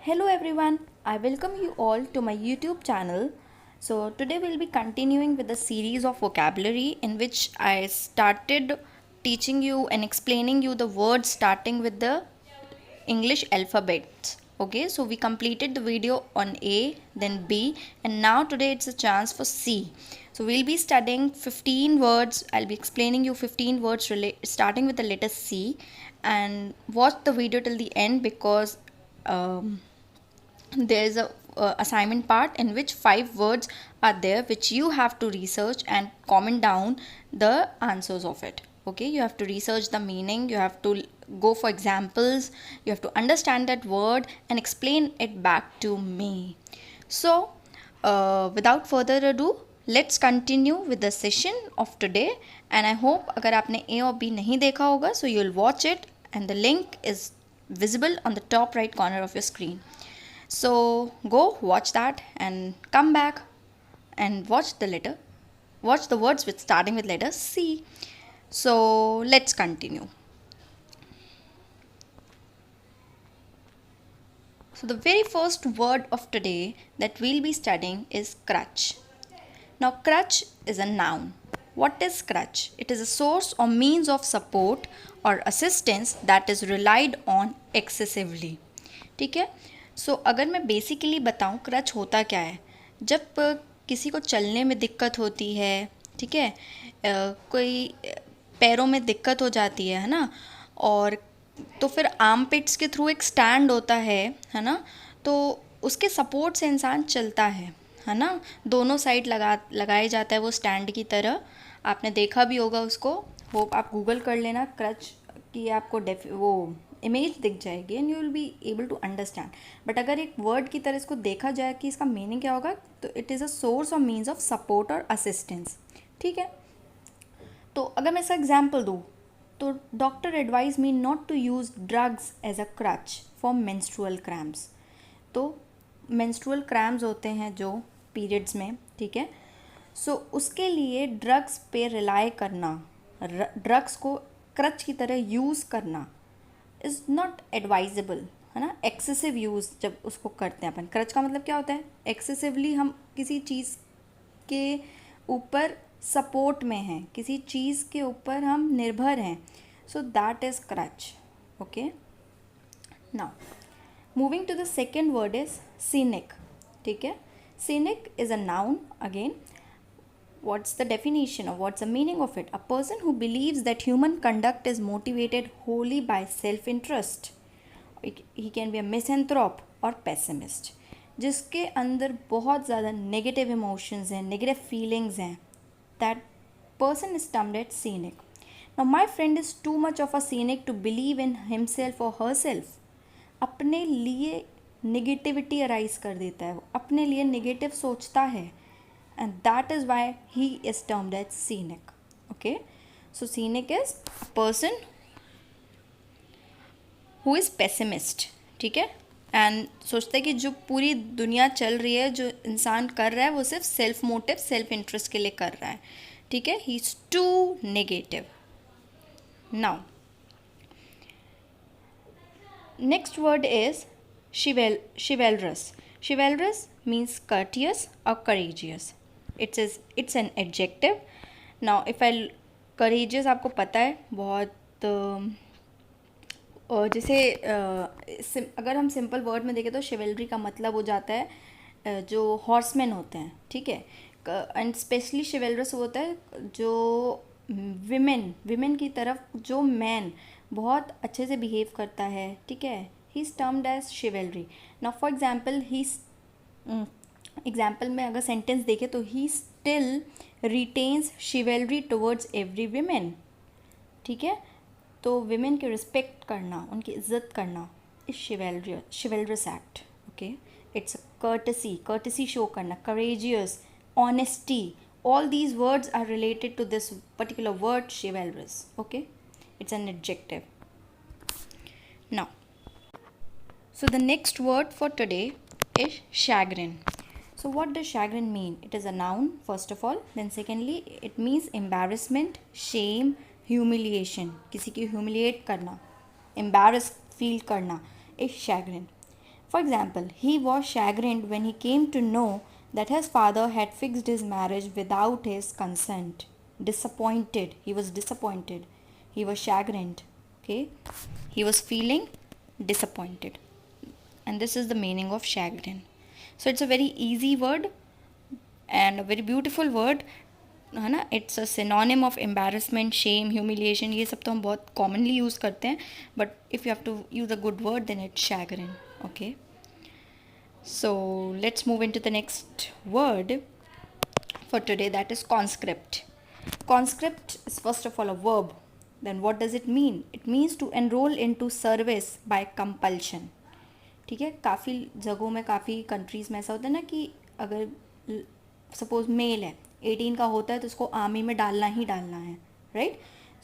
Hello everyone, I welcome you all to my YouTube channel. So, today we'll be continuing with the series of vocabulary in which I started teaching you and explaining you the words starting with the English alphabets. Okay, so we completed the video on A, then B, and now today it's a chance for C. So, we'll be studying 15 words. I'll be explaining you 15 words starting with the letter C, and watch the video till the end because um, there is a assignment part in which 5 words are there which you have to research and comment down the answers of it. Okay, you have to research the meaning, you have to go for examples, you have to understand that word and explain it back to me. So without further ado, let's continue with the session of today. And I hope अगर आपने A और B नहीं देखा होगा, so you'll watch it and the link is visible on the top right corner of your screen. So go watch that and come back and watch the words with starting with letter C. So let's continue. So the very first word of today that we'll be studying is crutch. Now crutch is a noun. What is crutch? It is a source or means of support or assistance that is relied on excessively. ठीक है. सो अगर मैं basically बताऊं creche होता क्या है. जब किसी को चलने में दिक्कत होती है, ठीक है, कोई पैरों में दिक्कत हो जाती है ना, और तो फिर आर्म पिट्स के थ्रू एक स्टैंड होता है ना, तो उसके सपोर्ट से इंसान चलता है ना. दोनों साइड लगाया जाता है वो स्टैंड की तरह. आपने देखा भी होगा उसको. होप आप गूगल कर लेना क्रच की, आपको वो इमेज दिख जाएगी and you will be able to understand. But अगर एक वर्ड की तरह इसको देखा जाए कि इसका मीनिंग क्या होगा, तो it is a source or means of support or assistance. ठीक है. तो अगर मैं इसका एग्जाम्पल दूँ, तो doctor advise me not to use drugs as a crutch for menstrual cramps. तो मेंस्ट्रुअल क्रैम्प्स होते हैं जो पीरियड्स में, ठीक है. सो उसके लिए ड्रग्स पे रिलाई करना, ड्रग्स को क्रच की तरह यूज़ करना इज़ नॉट एडवाइजेबल, है ना. एक्सेसिव यूज़ जब उसको करते हैं अपन, क्रच का मतलब क्या होता है, एक्सेसिवली हम किसी चीज़ के ऊपर सपोर्ट में हैं, किसी चीज़ के ऊपर हम निर्भर हैं. So that is crutch. Okay. Now moving to the second word is cynic. ठीक है. Cynic is a noun again. What's the definition or what's the meaning of it? A person who believes that human conduct is motivated wholly by self-interest. He can be a misanthrope or pessimist. जिसके अंदर बहुत ज़्यादा negative emotions हैं, negative feelings हैं. That person is termed as cynic. Now my friend is too much of a cynic to believe in himself or herself. अपने लिए negativity arise कर देता है, वो अपने लिए नेगेटिव सोचता है. And that is why he is termed as cynic. Okay, so cynic is a person who is pessimist. ठीक है. एंड सोचता है कि जो पूरी दुनिया चल रही है, जो इंसान कर रहा है, वो सिर्फ सेल्फ मोटिव, सेल्फ इंटरेस्ट के लिए कर रहा है. ठीक है. He is too negative. Now next word is chivalrous. Chivalrous means courteous or courageous. It's an adjective. Now if I courageous आपको पता है बहुत, जैसे अगर हम सिंपल वर्ड में देखें तो शिवल्री का मतलब हो जाता है जो हॉर्समैन होते हैं. ठीक है. एंड स्पेशली शिवल्रस होता है जो विमेन की तरफ जो मैन बहुत अच्छे से बिहेव करता है. ठीक है. He is termed as chivalry. Now for example example में अगर सेंटेंस देखें तो he still retains chivalry towards every women. ठीक है. तो विमेन की रिस्पेक्ट करना, उनकी इज्जत करना is chivalrous act. Okay. It's a courtesy show करना, courageous, honesty. All these words are related to this particular word chivalrous. Okay. It's an adjective. Now, so the next word for today is chagrin. So what does chagrin mean? It is a noun first of all. Then secondly, it means embarrassment, shame, humiliation. किसी की humiliate करना, embarrass feel करना is chagrin. For example, he was chagrined when he came to know that his father had fixed his marriage without his consent. Disappointed. He was disappointed. He was chagrined. Okay. He was feeling disappointed. And this is the meaning of chagrin. So it's a very easy word and a very beautiful word, है ना. It's a synonym of embarrassment, shame, humiliation. ये सब तो हम बहुत commonly use करते हैं, but if you have to use a good word then it's chagrin. Okay, so let's move in to the next word for today, that is conscript. Conscript is first of all a verb. Then what does it mean? It means to enroll into service by compulsion. ठीक है, काफ़ी जगहों में, काफ़ी countries में ऐसा होता है ना कि अगर सपोज मेल है 18 का होता है तो उसको आर्मी में डालना ही डालना है, right.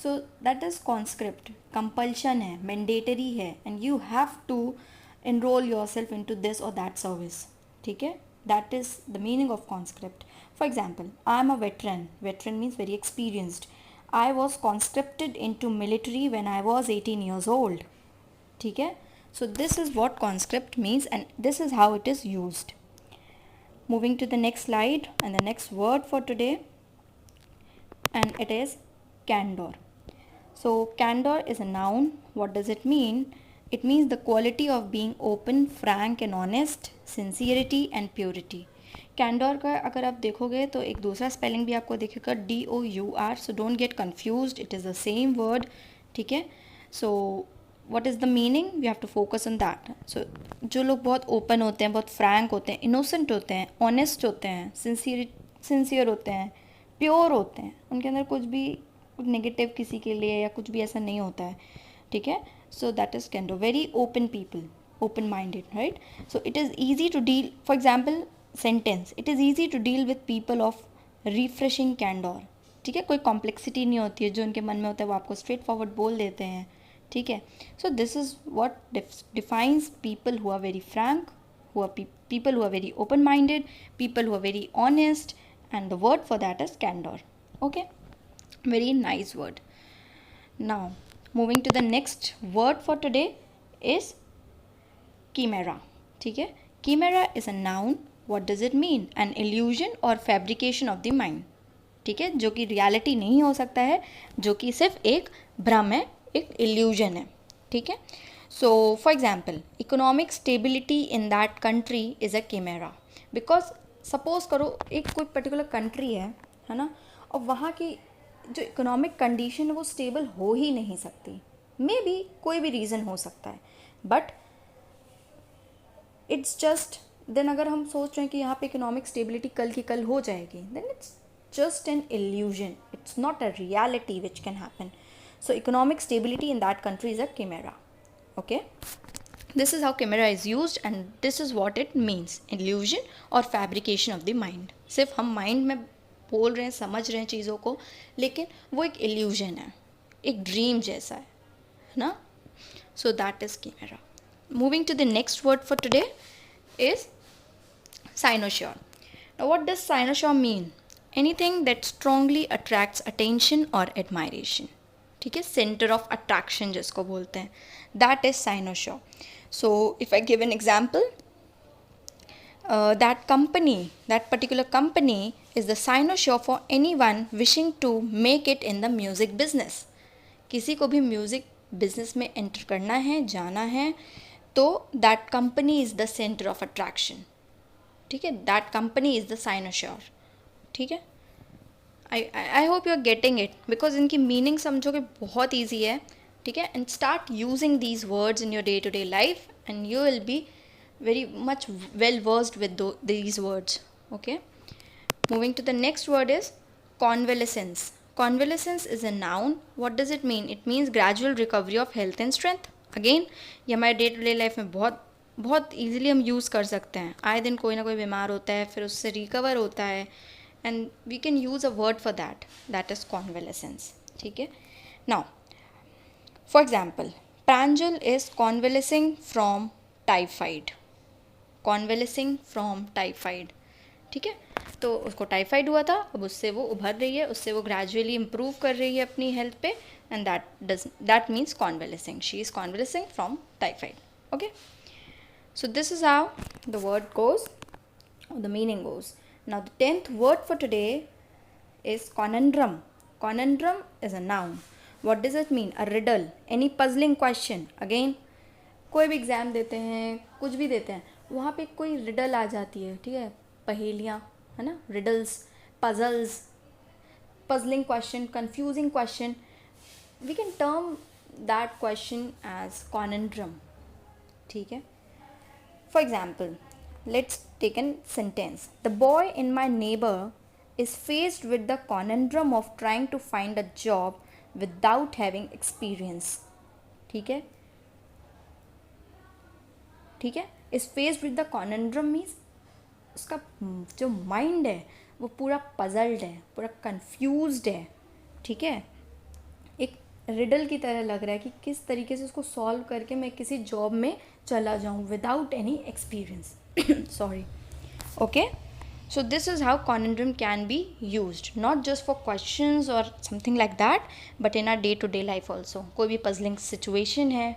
So that is conscript. Compulsion है, मैंडेटरी है, and you have to enroll yourself into this or that service. ठीक है, that is the meaning of conscript. For example, I am a veteran. Veteran means very experienced. I was conscripted into military when I was 18 years old. ठीक है, so this is what conscript means and this is how it is used. Moving to the next slide and the next word for today, and it is candor. So candor is a noun. What does it mean? It means the quality of being open, frank and honest, sincerity and purity. Candour का अगर आप देखोगे तो एक दूसरा spelling भी आपको दिखेगा, DOUR. So don't get confused, it is the same word. ठीक है, so what is the meaning, we have to focus on that. So जो लोग बहुत ओपन होते हैं, बहुत फ्रैंक होते हैं, इनोसेंट होते हैं, ऑनेस्ट होते हैं, सिंसियर होते हैं, प्योर होते हैं, उनके अंदर कुछ भी नेगेटिव किसी के लिए या कुछ भी ऐसा नहीं होता है. ठीक है, so that is candor. Very open people, open minded, right? So it is easy to deal, for example sentence, it is easy to deal with people of refreshing candor. ठीक है, कोई कॉम्प्लेक्सिटी नहीं होती है, जो उनके मन में होता है वो आपको स्ट्रेट फॉरवर्ड बोल देते हैं. ठीक है, so this is what defines people who are very frank, who are people who are very open minded, people who are very honest, and the word for that is candor. Okay, very nice word. Now moving to the next word for today is chimera. ठीक है, chimera is a noun. What does it mean? An illusion or fabrication of the mind. ठीक है, जो कि reality नहीं हो सकता है, जो कि सिर्फ एक भ्रम है, एक इल्यूजन है. ठीक है, so for example economic stability in that country is a chimera. Because suppose करो एक कोई पर्टिकुलर कंट्री है ना, और वहाँ की जो इकोनॉमिक कंडीशन है वो स्टेबल हो ही नहीं सकती. मे बी कोई भी रीज़न हो सकता है, बट इट्स जस्ट देन अगर हम सोच रहे हैं कि यहाँ पे इकोनॉमिक स्टेबिलिटी कल की कल हो जाएगी, then it's just an illusion, it's not a reality which can happen. So economic stability in that country is a chimera. Okay, this is how chimera is used and this is what it means, illusion और fabrication of the mind. सिर्फ हम mind में बोल रहे हैं, समझ रहे हैं चीज़ों को, लेकिन वो एक इल्यूजन है, एक ड्रीम जैसा है ना. So that is chimera. Moving to the next word for today is cynosure. Now what does cynosure mean? Anything that strongly attracts attention or admiration. ठीक है, सेंटर ऑफ अट्रैक्शन जिसको बोलते हैं, that is cynosure. So if I give an example, that particular company is the cynosure for anyone wishing to make it in the music business. किसी को भी music business में enter करना है, जाना है, तो that company is the centre of attraction. ठीक है, that company is the cynosure. ठीक है, I hope you are getting it, because इनकी मीनिंग समझोगे बहुत ईजी है. ठीक है, and start using these words in your day to day life and you will be very much well versed with these words. Okay, moving to the next word is convalescence. Convalescence is a noun. What does it mean? It means gradual recovery of health and strength. Again, ये हमारे day to day life में बहुत easily हम use कर सकते हैं. आए दिन कोई ना कोई बीमार होता है, फिर उससे रिकवर होता है, and we can use a word for that is convalescence. ठीक है, now for example Pranjal is convalescing from typhoid. Convalescing from typhoid. ठीक है, तो उसको टाइफाइड हुआ था, अब उससे वो उभर रही है, उससे वो ग्रेजुअली इम्प्रूव कर रही है अपनी हेल्थ पे, and that means convalescing. She is convalescing from typhoid. Okay, So this is how the word goes, or the meaning goes. Now the 10th word for today is conundrum. Conundrum is a noun. What does it mean? A riddle, any puzzling question. Again, कोई भी exam देते हैं, कुछ भी देते हैं, वहाँ पे कोई रिडल आ जाती है, ठीक है, पहेलियाँ, है ना, riddles, puzzles, puzzling question, confusing question, we can term that question as conundrum. ठीक है. For example, let's take a sentence. The boy in my neighbor is faced with the conundrum of trying to find a job without having experience. ठीक है. ठीक है. Is faced with the conundrum means उसका जो mind है वो पूरा puzzled है, पूरा कंफ्यूज्ड है. ठीक है. एक रिडल की तरह लग रहा है कि किस तरीके से उसको सॉल्व करके मैं किसी जॉब में चला जाऊँ without any experience. Sorry. Okay. So this is how conundrum can be used, not just for questions or something like that, but in our day-to-day life also. कोई भी puzzling situation है,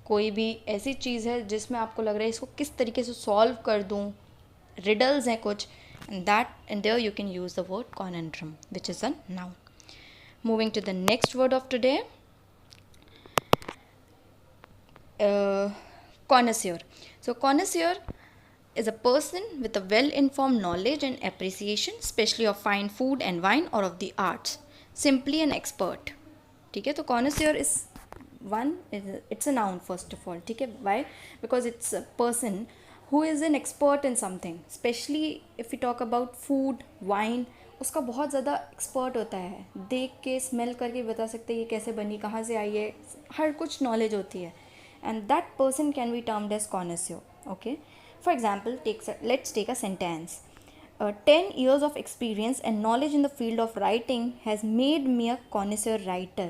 कोई भी ऐसी चीज़ है जिसमें आपको लग रहा है इसको किस तरीके से सॉल्व कर दूँ, riddles हैं कुछ, and there you can use the word conundrum, which is a noun. Moving to the next word of today, connoisseur. So connoisseur is a person with a well-informed knowledge and appreciation, especially of fine food and wine or of the arts. Simply an expert. ठीक है. तो connoisseur is it's a noun first of all. ठीक है. Why? Because it's a person who is an expert in something, especially if we talk about food, wine. उसका बहुत ज़्यादा expert होता है, देख के स्मेल करके बता सकते हैं ये कैसे बनी, कहाँ से आई है, हर कुछ नॉलेज होती है. And that person can be termed as connoisseur. Okay. For example, let's take a sentence. 10 years of experience and knowledge in the field of writing has made me a connoisseur writer.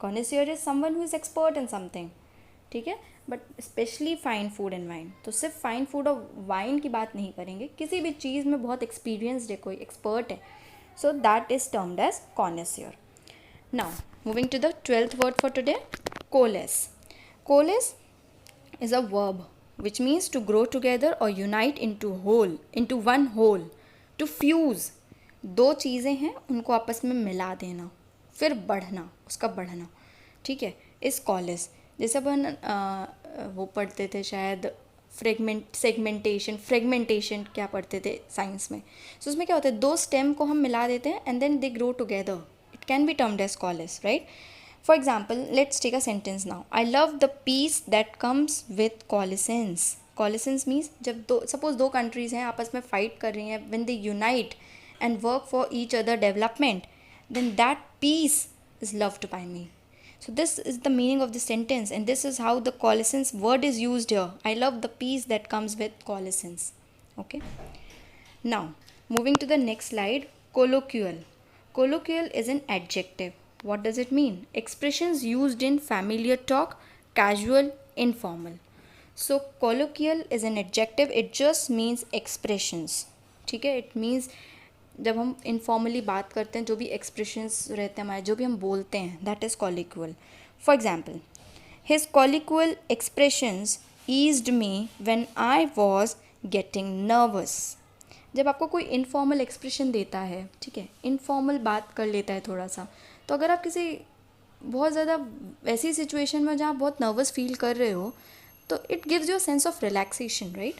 Connoisseur is someone who is expert in something. ठीक है. But specially fine food and wine. तो सिर्फ fine food और wine की बात नहीं करेंगे, किसी भी चीज़ में बहुत एक्सपीरियंसड है, कोई एक्सपर्ट है. So that is termed as connoisseur. Now moving to the 12th word for today, coalesce. Coalesce is a verb which means to grow together or unite into one whole. To fuse. दो चीज़ें हैं, उनको आपस में मिला देना, फिर बढ़ना, उसका बढ़ना. ठीक है. इस कॉलेस जैसे अपन वो पढ़ते थे शायद फ्रेगमेंटेशन क्या पढ़ते थे साइंस में. सो उसमें क्या होता है, दो स्टेम को हम मिला देते हैं and then they grow together. It can be termed as coalesce, right. For example, let's take a sentence now. I love the peace that comes with coalescence. Coalescence means जब suppose दो countries हैं आपस में fight कर रही हैं, when they unite and work for each other development, then that peace is loved by me. So this is the meaning of the sentence, and this is how the coalescence word is used here. I love the peace that comes with coalescence. Okay. Now, moving to the next slide, colloquial. Colloquial is an adjective. What does it mean? Expressions used in familiar talk, casual, informal. So colloquial is an adjective. It just means expressions. ठीक है. It means जब हम informally बात करते हैं, जो भी expressions रहते हैं हमारे, जो भी हम बोलते हैं, that is colloquial. For example, his colloquial expressions eased me when I was getting nervous. जब आपको कोई इनफॉर्मल एक्सप्रेशन देता है, ठीक है, इनफॉर्मल बात कर लेता है थोड़ा सा, तो अगर आप किसी बहुत ज़्यादा ऐसी सिचुएशन में जहाँ बहुत नर्वस फील कर रहे हो, तो it gives you a sense of relaxation, right.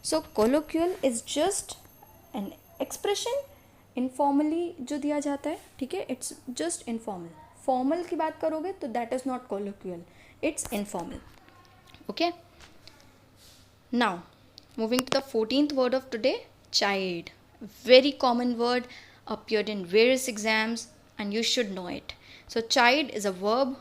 So colloquial is just an expression informally जो दिया जाता है. ठीक है. It's just informal. फॉर्मल की बात करोगे तो that is not colloquial, it's informal. Okay. Now moving to the 14th word of today, chide. Very common word, appeared in various exams, and you should know it. So chide is a verb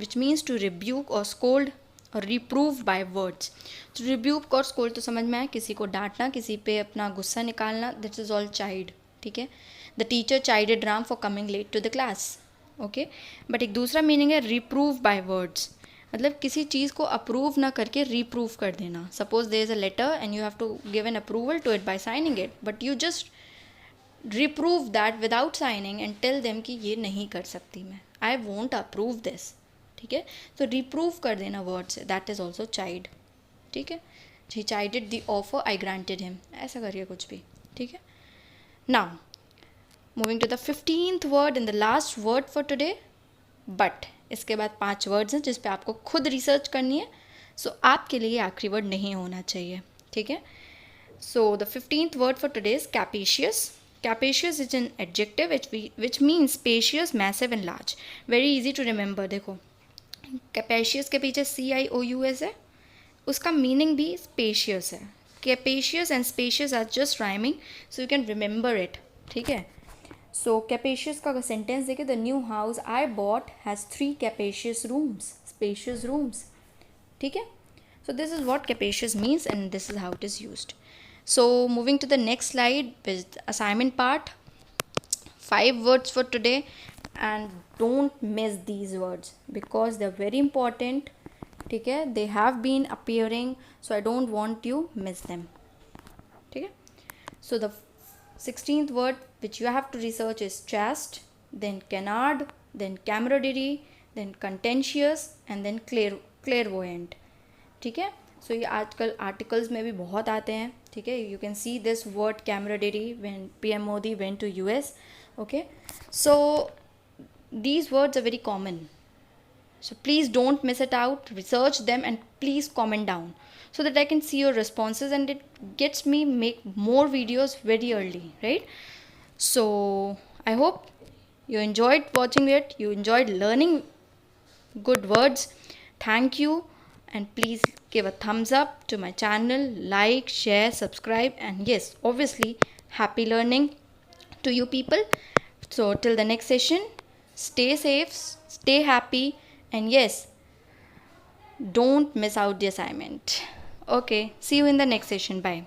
which means to rebuke or scold or reprove by words. So rebuke और scold तो समझ में आया, किसी को डांटना, किसी पे अपना गुस्सा निकालना, that is all chide. ठीक है. The teacher chided Ram for coming late to the class. Okay. But एक दूसरा मीनिंग है reprove by words. मतलब किसी चीज़ को अप्रूव ना करके रिप्रूव कर देना. Suppose there is a letter and you have to give an approval to it by signing it, but you just reprove that without signing and tell them कि ये नहीं कर सकती मैं, आई वोंट अप्रूव दिस. ठीक है. तो रिप्रूव कर देना वर्ड से, दैट इज़ ऑल्सो चाइड. ठीक है, he chided the offer I granted him, ऐसा करिए कुछ भी, ठीक है. Now moving to the 15th word and the last word for today, but. इसके बाद 5 वर्ड्स हैं जिस पे आपको खुद रिसर्च करनी है. सो आपके लिए आखिरी वर्ड नहीं होना चाहिए, ठीक है. So the 15th word for today is capacious. Capacious is an adjective which means spacious, massive and large. Very easy to remember. देखो capacious के पीछे CIOUS है, उसका मीनिंग भी spacious है. Capacious and spacious are just rhyming, so you can remember it. ठीक है. So capacious का सेंटेंस देखिए, the new house I bought has 3 capacious rooms. Spacious rooms. ठीक है. So this is what capacious means and this is how it is used. So moving to the next slide with assignment part. 5 words for today and don't miss these words because they're very important. ठीक है, they have been appearing, so I don't want you miss them. ठीक है. So the 16th word which you have to research is chaste, then canard, then camaraderie, then contentious and then clairvoyant. ठीक है. सो ये आजकल articles में भी बहुत आते हैं, ठीक है. You can see this word camaraderie when PM Modi went to US. Okay, so these words are very common, so please don't miss it out. Research them and please comment down so that I can see your responses and it gets me make more videos very early, right? So I hope you enjoyed watching it, you enjoyed learning good words. Thank you, and please give a thumbs up to my channel, like, share, subscribe, and yes, obviously happy learning to you people. So till the next session, stay safe, stay happy, and yes, don't miss out the assignment. Okay, see you in the next session. Bye.